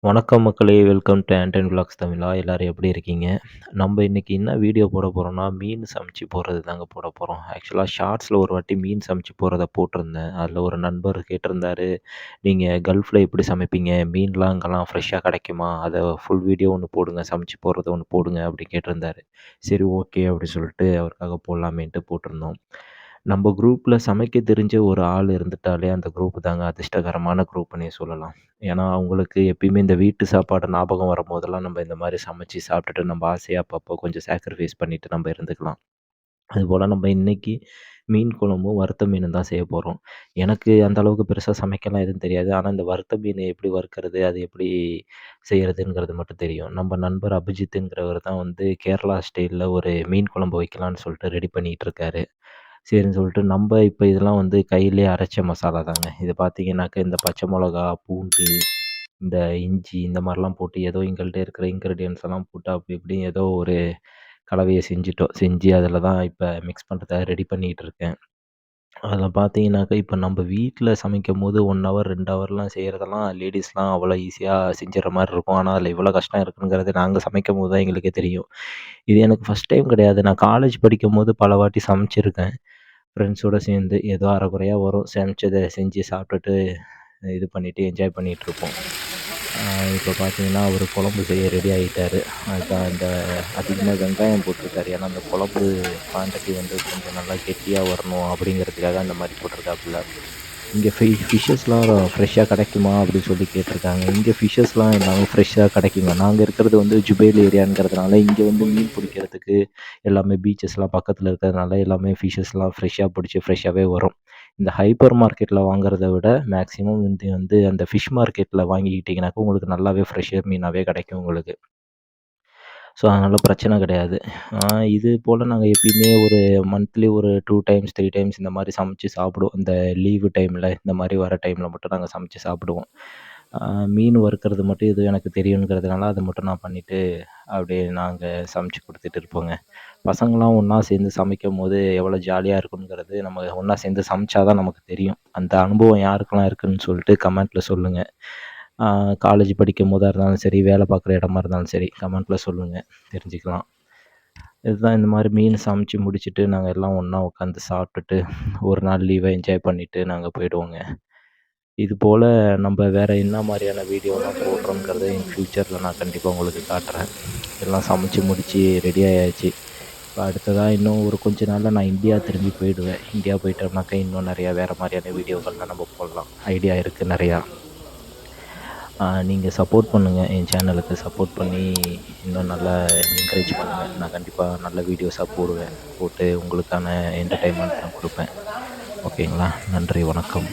வணக்கம் மக்களே! Welcome to Anton vlogs தமிழா! எல்லாரும் எப்படி இருக்கீங்க? நம்ம இன்னைக்கு என்ன வீடியோ போட போறோம்னா, மீன் சமைச்சு போடுறது தாங்க போட போறோம். ஆக்சுவலா ஷார்ட்ஸ்ல ஒரு வாட்டி மீன் சமைச்சு போடுறத போட்டிருந்தேன். அதில ஒரு நண்பர் கேட்டிருந்தாரு, "நீங்க கல்ஃப்ல எப்படி சமைப்பீங்க? மீன்லாம் அங்கலாம் ஃப்ரெஷ்ஷா கிடைக்குமா? அத ஃபுல் வீடியோ ஒண்ணு போடுங்க. சமைச்சு போடுறத ஒண்ணு போடுங்க." அப்படி கேட்டிருந்தாரு. சரி ஓகே அப்படி சொல்லிட்டு அவருக்காக போடலாமேன்ட்டு போட்டிருந்தோம். நம்ம குரூப்ல சமைக்க தெரிஞ்ச ஒரு ஆள் இருந்துட்டாலே, அந்த குரூப் தாங்க அதிர்ஷ்டகரமான குரூப்னே சொல்லலாம். ஏன்னா, அவங்களுக்கு எப்பயுமே இந்த வீட்டு சாப்பாடு ஞாபகம் வரும்போதெல்லாம், நம்ம இந்த மாரி சமைச்சு சாப்பிட்டுட்டு, நம்ம ஆசையா அப்பப்போ கொஞ்சம் சாக்ரிஃபைஸ் பண்ணிட்டு நம்ம இருந்துக்கலாம். அதுபோல நம்ம இன்னைக்கு மீன் குழம்பும், வறுத்த மீனும் தான் செய்ய போறோம். எனக்கு அந்த அளவுக்கு பெருசா சமைக்கலாம் எதுவும் தெரியாது. ஆனா, இந்த வறுத்த மீன் எப்படி வறுக்கிறது, அது எப்படி செய்றதுங்கிறது மட்டும் தெரியும். நம்ம நண்பர் அபிஜித்துங்கிறவர் தான் வந்து கேரளா ஸ்டைல்ல ஒரு மீன் குழம்பு வைக்கலான்னு சொல்லிட்டு ரெடி பண்ணிட்டு இருக்காரு. சரின்னு சொல்லிட்டு நம்ப இப்ப இதெல்லாம் வந்து கையிலேயே அரைச்ச மசாலா தாங்க. இது பார்த்தீங்கன்னாக்க, இந்த பச்சை மொளகா, பூண்டு, இந்த இஞ்சி இந்த மாரிலாம் போட்டு ஏதோ எங்கள்ட்ட இருக்கிற இன்கிரீடியன்ட்ஸ் எல்லாம் போட்டு அப்படி இப்படி ஏதோ ஒரு கலவைய செஞ்சுட்டோம். செஞ்சு அதில தான் இப்ப மிக்ஸ் பண்றதுக்காக ரெடி பண்ணிட்டு இருக்கேன். அதில பார்த்தீங்கன்னாக்க, இப்ப நம்ப வீட்ல சமைக்கும்போது 1 ஹவர், 2 ஹவர்லாம் செய்றதெல்லாம் லேடீஸ்லாம் அவ்வளோ ஈஸியா செஞ்சுற மாரி இருக்கும். ஆனா, அதில எவ்வளோ கஷ்டம் இருக்குங்கிறது நாங்க சமைக்கும்போது தான் எங்களுக்கே தெரியும். இது எனக்கு ஃபர்ஸ்ட் டைம் கிடையாது. நான் காலேஜ் படிக்கும்போது பல வாட்டி சமைச்சிருக்கேன். ஃப்ரெண்ட்ஸோட சேர்ந்து ஏதோ அரைகுறையா வரும். சமைச்சத செஞ்சு சாப்பிட்டுட்டு, இது பண்ணிட்டு என்ஜாய் பண்ணிட்டுருப்போம். இப்ப பார்த்தீங்கன்னா, அவரு குழம்பு செய்ய ரெடி ஆயிட்டாரு. அதான் இந்த அதிகமா வெங்காயம் போட்டிருக்காரு. ஏன்னா, அந்த குழம்பு குவான்டிட்டி வந்து கொஞ்சம் நல்லா கெட்டியா வரணும் அப்படிங்கிறதுக்காக அந்த மாரி போட்டிருக்காப்புல. இங்க ஃபிஷ்ஷஸ்லாம் ஃப்ரெஷ்ஷா கிடைக்குமா? அப்படின்னு சொல்லி கேட்டிருக்காங்க. இங்க ஃபிஷ்ஷஸ்லாம் எல்லாமே ஃப்ரெஷ்ஷா கிடைக்குங்க. நாங்க இருக்கிறது வந்து ஜுபைல் ஏரியாங்கிறதுனால, இங்க வந்து மீன் பிடிக்கிறதுக்கு எல்லாமே பீச்சஸ்லாம் பக்கத்துல இருக்கிறதுனால, எல்லாமே ஃபிஷ்ஷஸ்லாம் ஃப்ரெஷ்ஷா பிடிச்சு ஃப்ரெஷ்ஷாவே வரும். இந்த ஹைப்பர் மார்க்கெட்ல வாங்குறத விட, மேக்ஸிமம் வந்து வந்து அந்த ஃபிஷ் மார்க்கெட்ல வாங்கிக்கிட்டீங்கனாக்கா, உங்களுக்கு நல்லாவே ஃப்ரெஷ் மீனாவே கிடைக்கும் உங்களுக்கு. ஸோ, அதனால பிரச்சனை கிடையாது. இது போல நாங்க எப்பயுமே ஒரு மந்த்லி ஒரு 2 டைம்ஸ், 3 டைம்ஸ் இந்த மாரி சமைச்சு சாப்பிடுவோம். இந்த லீவு டைம்ல, இந்த மாரி வர டைம்ல மட்டும் நாங்க சமைச்சு சாப்பிடுவோம். ஆ மீன் வறுக்கிறது மட்டும் ஏதோ எனக்கு தெரியுங்கிறதுனால, அத மட்டும் நான் பண்ணிட்டு, அப்படியே நாங்க சமைச்சு குடுத்துட்டு இருப்போங்க. பசங்கலாம் ஒண்ணா சேர்ந்து சமைக்கும்போது எவ்வளோ ஜாலியா இருக்குங்கிறது, நம்ம ஒண்ணா சேர்ந்து சமைச்சா தான் நமக்கு தெரியும். அந்த அனுபவம் யாருக்கெல்லாம் இருக்குன்னு சொல்லிட்டு கமெண்ட்ல சொல்லுங்க. ஆ காலேஜ் படிக்கும்போதா இருந்தாலும் சரி, வேலை பார்க்குற இடமா இருந்தாலும் சரி, கமெண்ட்ல சொல்லுங்க. தெரிஞ்சுக்கலாம். இதுதான் இந்த மாரி மீன் சமைச்சு முடிச்சுட்டு, நாங்க எல்லாம் ஒண்ணா உட்காந்து சாப்பிட்டுட்டு, ஒரு நாள் லீவ என்ஜாய் பண்ணிட்டு நாங்க போயிடுவோங்க. இது போல நம்ப வேற என்ன மாரியான வீடியோலாம் போடுறோம்ங்கிறத இன் ஃபியூச்சர்ல நான் கண்டிப்பா உங்களுக்கு காட்டுறேன். எல்லாம் சமைச்சு முடிச்சு ரெடி ஆயாச்சு. இப்ப அடுத்ததா இன்னும் ஒரு கொஞ்ச நாள்ல நான் இந்தியா திரும்பி போயிடுவேன். இந்தியா போயிட்டோம்னாக்கா இன்னும் நெறையா வேற மாரியான வீடியோக்கள்லாம் நம்ம போடலாம். ஐடியா இருக்கு நெறையா. நீங்க சப்போர்ட் பண்ணுங்க. என் சேனலுக்கு சப்போர்ட் பண்ணி இன்னும் நல்லா என்கரேஜ் பண்ணுங்க. நான் கண்டிப்பா நல்ல வீடியோஸா போடுவேன். போட்டு உங்களுக்கான என்டர்டெயின்மெண்ட் நான் குடுப்பேன். ஓகேங்களா? நன்றி, வணக்கம்.